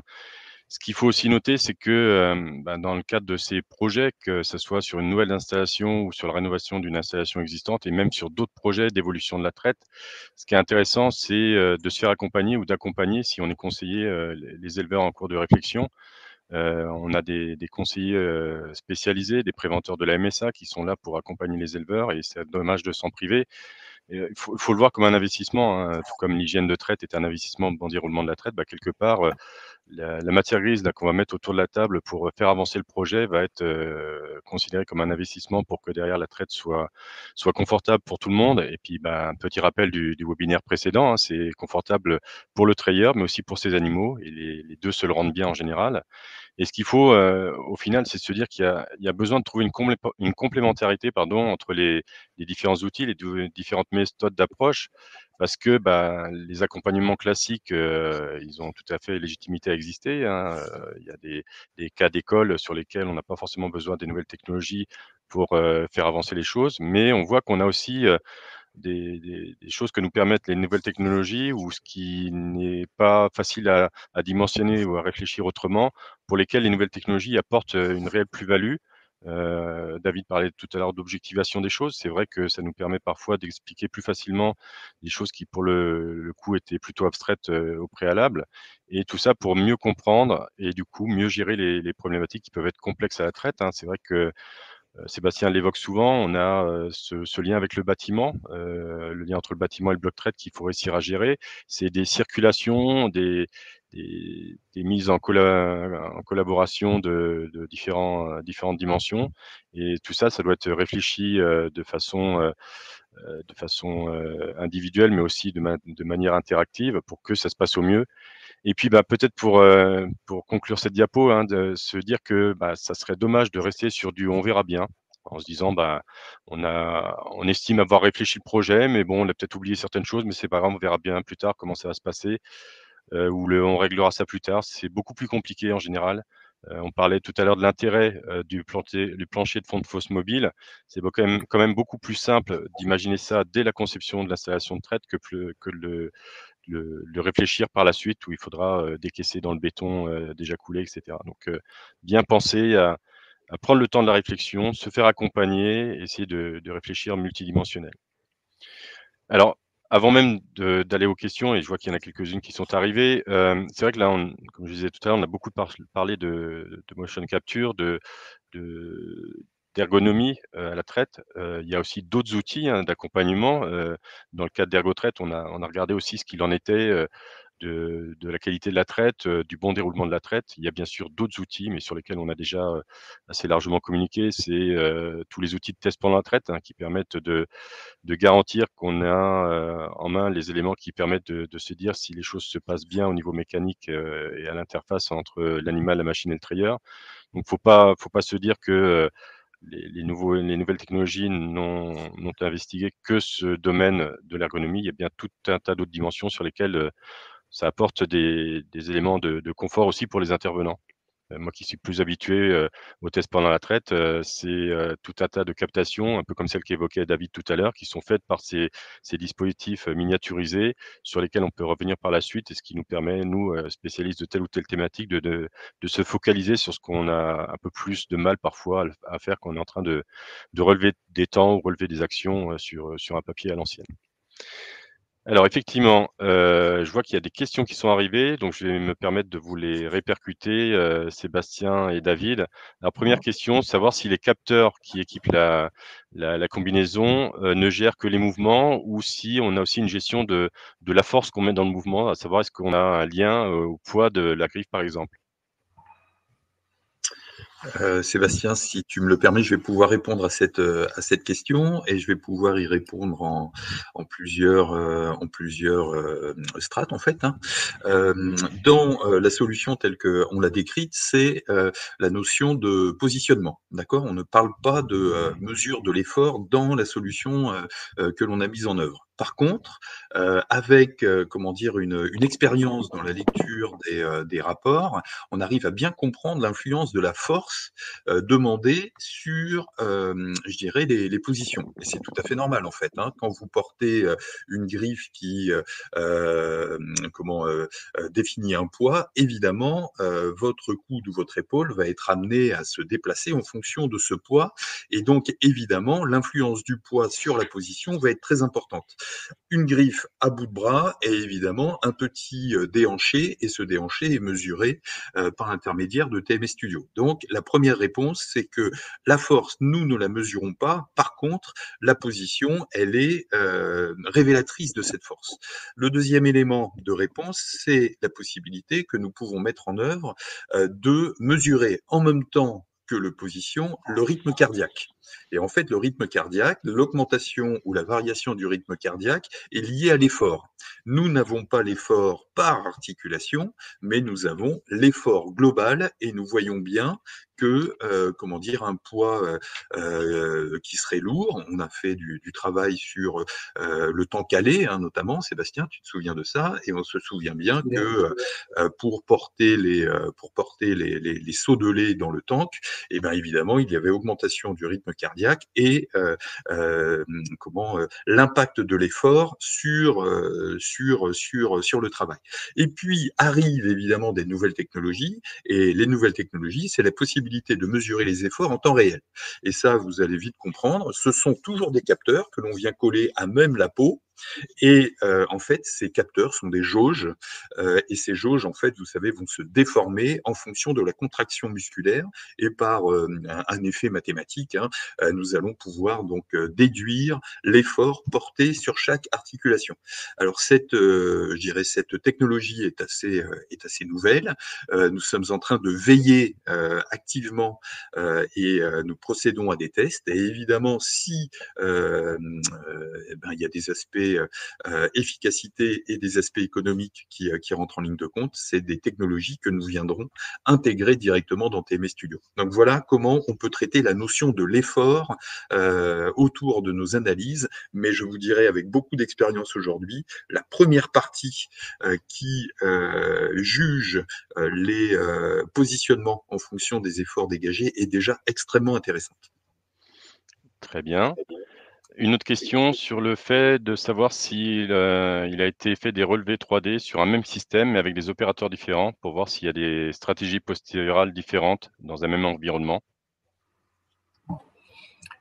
Ce qu'il faut aussi noter, c'est que dans le cadre de ces projets, que ce soit sur une nouvelle installation ou sur la rénovation d'une installation existante et même sur d'autres projets d'évolution de la traite, ce qui est intéressant, c'est de se faire accompagner ou d'accompagner, si on est conseiller, les éleveurs en cours de réflexion. On a des conseillers spécialisés, des préventeurs de la MSA qui sont là pour accompagner les éleveurs et c'est dommage de s'en priver. Et il faut le voir comme un investissement, hein, tout comme l'hygiène de traite est un investissement dans le déroulement de la traite, quelque part, la matière grise là qu'on va mettre autour de la table pour faire avancer le projet va être considérée comme un investissement pour que derrière la traite soit confortable pour tout le monde. Et puis, un petit rappel du webinaire précédent, hein, c'est confortable pour le trayeur, mais aussi pour ses animaux, et les deux se le rendent bien en général. Et ce qu'il faut, au final, c'est de se dire qu'il y a besoin de trouver une complémentarité, pardon, entre les différents outils, les différentes méthodes d'approche, parce que, les accompagnements classiques, ils ont tout à fait légitimité à exister, hein. Il y a des cas d'école sur lesquels on n'a pas forcément besoin des nouvelles technologies pour, faire avancer les choses. Mais on voit qu'on a aussi, des choses que nous permettent les nouvelles technologies ou ce qui n'est pas facile à dimensionner ou à réfléchir autrement, pour lesquels les nouvelles technologies apportent, une réelle plus-value. David parlait tout à l'heure d'objectivation des choses. C'est vrai que ça nous permet parfois d'expliquer plus facilement des choses qui, pour le coup, étaient plutôt abstraites, au préalable, et tout ça pour mieux comprendre et du coup mieux gérer les problématiques qui peuvent être complexes à la traite, hein. C'est vrai que Sébastien l'évoque souvent, on a ce lien avec le bâtiment, le lien entre le bâtiment et le bloc de traite qu'il faut réussir à gérer. C'est des circulations, des mises en collaboration de différentes dimensions, et tout ça, ça doit être réfléchi de façon individuelle, mais aussi de manière interactive pour que ça se passe au mieux. Et puis, peut-être pour conclure cette diapo, hein, de se dire que, ça serait dommage de rester sur du «on verra bien», en se disant: on estime avoir réfléchi le projet, mais bon, on a peut-être oublié certaines choses, mais c'est pas grave, on verra bien plus tard comment ça va se passer», ou «on réglera ça plus tard». C'est beaucoup plus compliqué en général. On parlait tout à l'heure de l'intérêt, du plancher de fond de fosse mobile. C'est quand même beaucoup plus simple d'imaginer ça dès la conception de l'installation de traite que le réfléchir par la suite, où il faudra décaisser dans le béton déjà coulé, et cetera. Donc, bien penser à prendre le temps de la réflexion, se faire accompagner, essayer de réfléchir multidimensionnel. Alors, avant même d'aller aux questions, et je vois qu'il y en a quelques-unes qui sont arrivées, c'est vrai que là, comme je disais tout à l'heure, on a beaucoup parlé de motion capture, de d'ergonomie à la traite. Il y a aussi d'autres outils, hein, d'accompagnement. Dans le cadre d'Ergotraite, on a regardé aussi ce qu'il en était de la qualité de la traite, du bon déroulement de la traite. Il y a bien sûr d'autres outils, mais sur lesquels on a déjà assez largement communiqué. C'est tous les outils de test pendant la traite, hein, qui permettent de garantir qu'on a en main les éléments qui permettent de se dire si les choses se passent bien au niveau mécanique et à l'interface entre l'animal, la machine et le trayeur. Donc faut pas se dire que les nouvelles technologies n'ont investigué que ce domaine de l'ergonomie. Il y a bien tout un tas d'autres dimensions sur lesquelles ça apporte des éléments de confort aussi pour les intervenants. moi qui suis plus habitué, aux tests pendant la traite, c'est, tout un tas de captations, un peu comme celles qu'évoquait David tout à l'heure, qui sont faites par ces dispositifs, miniaturisés sur lesquels on peut revenir par la suite et ce qui nous permet, nous, spécialistes de telle ou telle thématique, de se focaliser sur ce qu'on a un peu plus de mal parfois à faire quand on est en train de relever des temps ou relever des actions, sur un papier à l'ancienne. Alors effectivement, je vois qu'il y a des questions qui sont arrivées, donc je vais me permettre de vous les répercuter, Sébastien et David. Alors première question, savoir si les capteurs qui équipent la combinaison, ne gèrent que les mouvements ou si on a aussi une gestion de la force qu'on met dans le mouvement, à savoir est-ce qu'on a un lien, au poids de la griffe par exemple? Sébastien, si tu me le permets, je vais pouvoir répondre à cette question et je vais pouvoir y répondre en plusieurs strates en fait. Hein. Dans la solution telle qu'on l'a décrite, c'est la notion de positionnement. D'accord. On ne parle pas de mesure de l'effort dans la solution que l'on a mise en œuvre. Par contre, avec comment dire une expérience dans la lecture des rapports, on arrive à bien comprendre l'influence de la force demandée sur, je dirais, les positions. Et c'est tout à fait normal en fait. Hein, quand vous portez une griffe qui définit un poids, évidemment, votre coude ou votre épaule va être amené à se déplacer en fonction de ce poids. Et donc, évidemment, l'influence du poids sur la position va être très importante. Une griffe à bout de bras et évidemment un petit déhanché, et ce déhanché est mesuré par l'intermédiaire de TMS Studio. Donc la première réponse, c'est que la force, nous ne la mesurons pas. Par contre, la position, elle est révélatrice de cette force. Le deuxième élément de réponse, c'est la possibilité que nous pouvons mettre en œuvre de mesurer en même temps que le position, le rythme cardiaque. Et en fait, le rythme cardiaque, l'augmentation ou la variation du rythme cardiaque est liée à l'effort. Nous n'avons pas l'effort par articulation, mais nous avons l'effort global et nous voyons bien que, comment dire, un poids qui serait lourd. On a fait du travail sur le temps calé, hein, notamment. Sébastien, tu te souviens de ça? Et on se souvient bien que pour porter les seaux de lait dans le tank, et bien évidemment, il y avait augmentation du rythme cardiaque et l'impact de l'effort sur le travail. Et puis arrivent évidemment des nouvelles technologies, et les nouvelles technologies, c'est la possibilité de mesurer les efforts en temps réel. Et ça, vous allez vite comprendre, ce sont toujours des capteurs que l'on vient coller à même la peau. Et en fait, ces capteurs sont des jauges, et ces jauges, en fait, vous savez, vont se déformer en fonction de la contraction musculaire et par un effet mathématique, hein, nous allons pouvoir donc déduire l'effort porté sur chaque articulation. Alors je dirais, cette technologie est assez nouvelle. Nous sommes en train de veiller activement et nous procédons à des tests. Et évidemment, si il y a des aspects efficacité et des aspects économiques qui rentrent en ligne de compte, c'est des technologies que nous viendrons intégrer directement dans TMS Studio. Donc voilà comment on peut traiter la notion de l'effort autour de nos analyses, mais je vous dirais avec beaucoup d'expérience aujourd'hui, la première partie qui juge les positionnements en fonction des efforts dégagés est déjà extrêmement intéressante. Très bien. Une autre question sur le fait de savoir s'il, il a été fait des relevés 3D sur un même système, mais avec des opérateurs différents, pour voir s'il y a des stratégies posturales différentes dans un même environnement?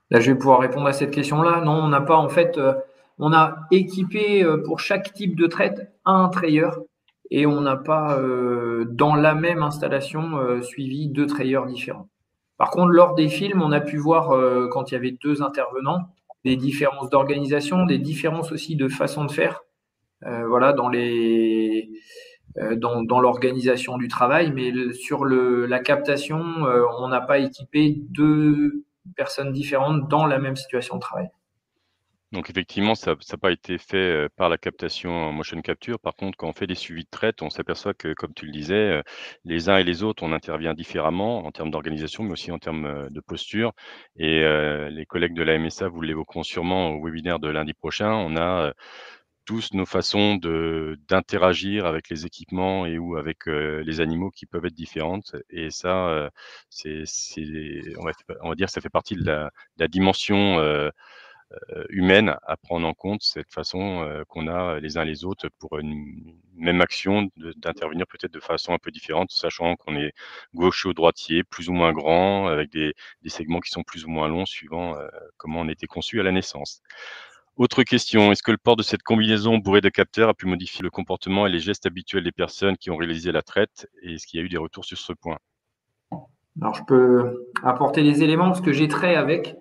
Là, je vais pouvoir répondre à cette question-là. Non, on n'a pas, en fait, on a équipé pour chaque type de traite un trayeur et on n'a pas, dans la même installation, suivi 2 trayeurs différents. Par contre, lors des films, on a pu voir, quand il y avait 2 intervenants, des différences d'organisation, des différences aussi de façon de faire, voilà, dans l'organisation du travail. Mais sur la captation, on n'a pas équipé 2 personnes différentes dans la même situation de travail. Donc effectivement, ça n'a pas été fait, par la captation en motion capture. Par contre, quand on fait des suivis de traite, on s'aperçoit que, comme tu le disais, les uns et les autres, on intervient différemment en termes d'organisation, mais aussi en termes, de posture et les collègues de la MSA vous l'évoqueront sûrement au webinaire de lundi prochain. On a, tous nos façons d'interagir avec les équipements et ou avec, les animaux qui peuvent être différentes et ça, on va dire que ça fait partie de la dimension, humaine à prendre en compte, cette façon, qu'on a les uns les autres pour une même action d'intervenir peut-être de façon un peu différente, sachant qu'on est gaucher ou droitier, plus ou moins grand, avec des segments qui sont plus ou moins longs suivant, comment on a été conçu à la naissance. Autre question, est-ce que le port de cette combinaison bourrée de capteurs a pu modifier le comportement et les gestes habituels des personnes qui ont réalisé la traite? Et est-ce qu'il y a eu des retours sur ce point? Alors, je peux apporter les éléments parce que j'ai trait avec.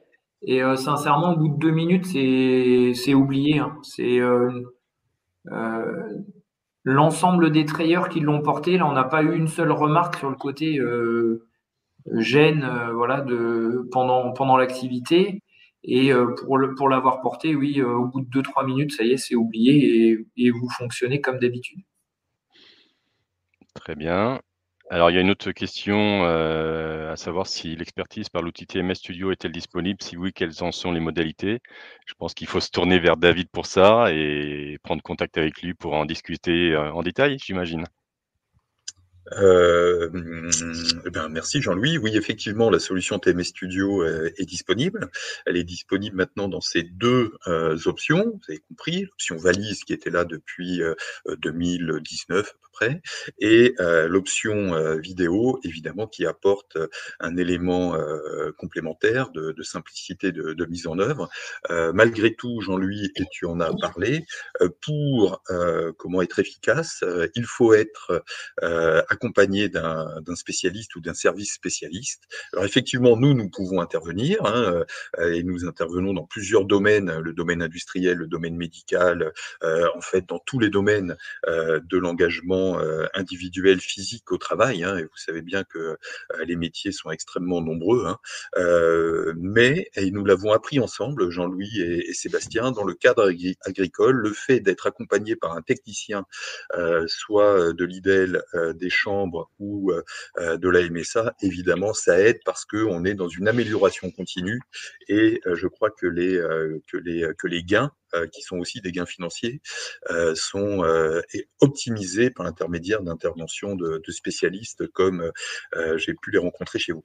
Et sincèrement, au bout de 2 minutes, c'est oublié, hein. C'est l'ensemble des trayeurs qui l'ont porté. Là, on n'a pas eu une seule remarque sur le côté gêne, voilà, pendant l'activité. Et pour l'avoir porté, oui, au bout de 2-3 minutes, ça y est, c'est oublié et vous fonctionnez comme d'habitude. Très bien. Alors, il y a une autre question, à savoir si l'expertise par l'outil TMS Studio est-elle disponible? Si oui, quelles en sont les modalités? Je pense qu'il faut se tourner vers David pour ça et prendre contact avec lui pour en discuter, en détail, j'imagine? Eh ben, merci Jean-Louis. Oui, effectivement, la solution TMS Studio est disponible. Elle est disponible maintenant dans ces deux options. Vous avez compris, l'option valise qui était là depuis 2019 à peu près, et l'option vidéo, évidemment, qui apporte un élément complémentaire de simplicité de mise en œuvre. Malgré tout, Jean-Louis, et tu en as parlé, pour comment être efficace, il faut être accompagné d'un spécialiste ou d'un service spécialiste. Alors effectivement, nous pouvons intervenir, hein, et nous intervenons dans plusieurs domaines, le domaine industriel, le domaine médical, en fait dans tous les domaines de l'engagement individuel physique au travail, hein, et vous savez bien que les métiers sont extrêmement nombreux, hein, mais, et nous l'avons appris ensemble, Jean-Louis et Sébastien, dans le cadre agricole, le fait d'être accompagné par un technicien, soit de l'IDEL, des chambres ou de la MSA, évidemment, ça aide parce qu'on est dans une amélioration continue et je crois que les gains, qui sont aussi des gains financiers, sont optimisés par l'intermédiaire d'interventions de spécialistes comme j'ai pu les rencontrer chez vous.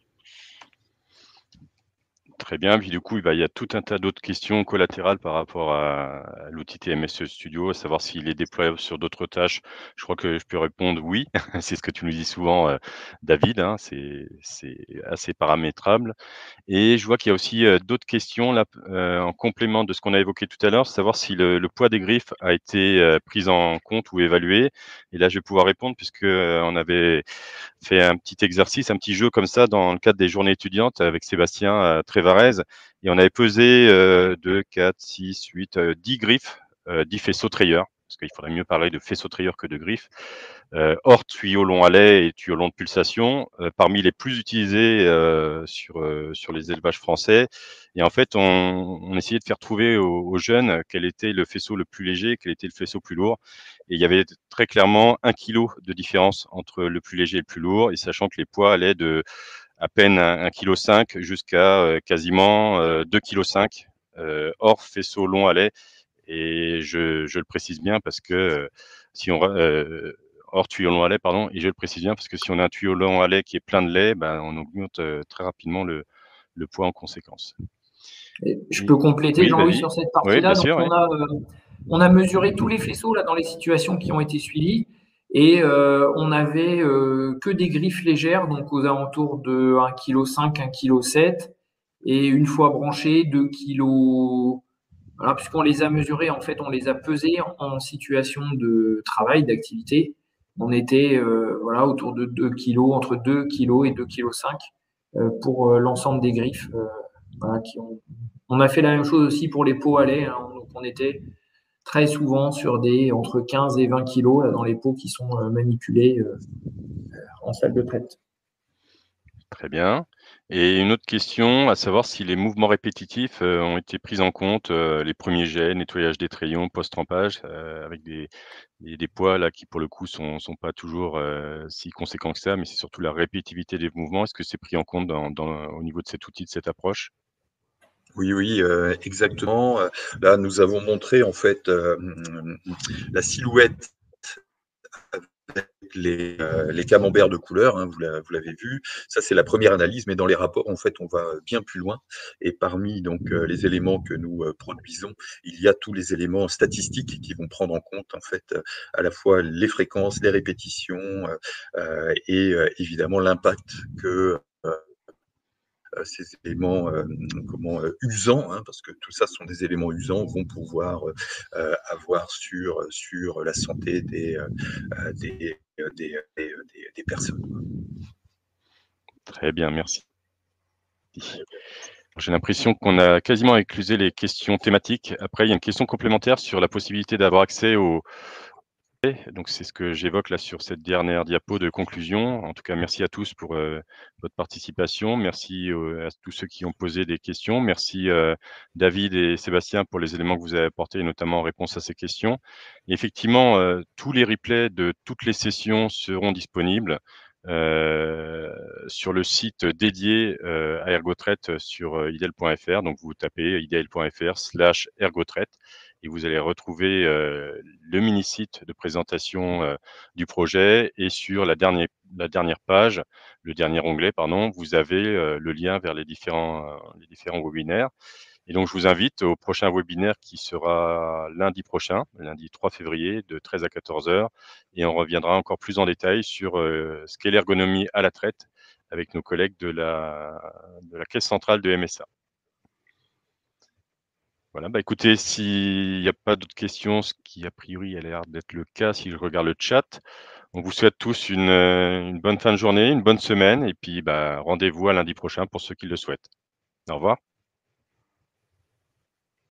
Très bien, puis du coup, bah, il y a tout un tas d'autres questions collatérales par rapport à l'outil TMS Studio, à savoir s'il est déployable sur d'autres tâches. Je crois que je peux répondre oui, c'est ce que tu nous dis souvent, David, hein, c'est assez paramétrable. Et je vois qu'il y a aussi, d'autres questions là, en complément de ce qu'on a évoqué tout à l'heure, savoir si le poids des griffes a été, pris en compte ou évalué. Et là, je vais pouvoir répondre puisque, on avait fait un petit exercice, un petit jeu comme ça dans le cadre des journées étudiantes avec Sébastien à Trévarez et on avait pesé, 2, 4, 6, 8, 10 griffes, 10 faisceaux trayeurs, parce qu'il faudrait mieux parler de faisceaux trayeurs que de griffes, hors tuyaux longs à lait et tuyaux longs de pulsation, parmi les plus utilisés, sur les élevages français. Et en fait, on essayait de faire trouver aux jeunes quel était le faisceau le plus léger, quel était le faisceau le plus lourd. Et il y avait très clairement 1 kilo de différence entre le plus léger et le plus lourd, et sachant que les poids allaient de à peine 1,5 kg jusqu'à, quasiment, 2,5 kg, hors faisceau long à lait. Et je le précise bien parce que, si on hors tuyau long à lait, pardon, et je le précise bien parce que si on a un tuyau long à lait qui est plein de lait, ben, on augmente, très rapidement le poids en conséquence. Et je Et peux compléter, oui, Jean-Louis, vas-y. sur cette Oui, bien partie-là. Donc, sûr, oui. on a mesuré tous les faisceaux là dans les situations qui ont été suivies et on avait que des griffes légères, donc aux alentours de 1,5 kg, 1,7 kg, et une fois branchées, 2 kg. Voilà, puisqu'on les a mesurés, en fait, on les a pesés en situation de travail, d'activité. On était voilà, autour de 2 kg, entre 2 kg et 2,5 kg pour l'ensemble des griffes. Voilà, on a fait la même chose aussi pour les pots à lait, hein. Donc on était très souvent sur des entre 15 et 20 kilos là, dans les pots qui sont manipulés en salle de traite. Très bien. Et une autre question, à savoir si les mouvements répétitifs, ont été pris en compte, les premiers jets, nettoyage des trayons, post-trempage, avec des poids là qui pour le coup sont pas toujours, si conséquents que ça, mais c'est surtout la répétitivité des mouvements. Est-ce que c'est pris en compte au niveau de cet outil, de cette approche? Oui, oui, exactement. Là, nous avons montré en fait la silhouette avec les camemberts de couleur, hein, vous l'avez vu. Ça, c'est la première analyse, mais dans les rapports, en fait, on va bien plus loin. Et parmi donc les éléments que nous produisons, il y a tous les éléments statistiques qui vont prendre en compte en fait à la fois les fréquences, les répétitions et évidemment l'impact que ces éléments usants, hein, parce que tout ça sont des éléments usants, vont pouvoir avoir sur la santé des personnes. Très bien, merci. J'ai l'impression qu'on a quasiment éclusé les questions thématiques. Après, il y a une question complémentaire sur la possibilité d'avoir accès aux. Donc c'est ce que j'évoque là sur cette dernière diapo de conclusion. En tout cas, merci à tous pour votre participation. Merci à tous ceux qui ont posé des questions. Merci David et Sébastien pour les éléments que vous avez apportés, notamment en réponse à ces questions. Et effectivement, tous les replays de toutes les sessions seront disponibles sur le site dédié à Ergotraite sur idel.fr. Donc vous tapez idel.fr/ergotraite et vous allez retrouver le mini-site de présentation du projet, et sur la dernière page, le dernier onglet, pardon, vous avez le lien vers les différents webinaires. Et donc, je vous invite au prochain webinaire qui sera lundi prochain, lundi 3 février, de 13 à 14 heures. Et on reviendra encore plus en détail sur ce qu'est l'ergonomie à la traite avec nos collègues de la Caisse centrale de MSA. Voilà, bah écoutez, s'il n'y a pas d'autres questions, ce qui a priori a l'air d'être le cas si je regarde le chat, on vous souhaite tous une bonne fin de journée, une bonne semaine, et puis bah, rendez-vous à lundi prochain pour ceux qui le souhaitent. Au revoir.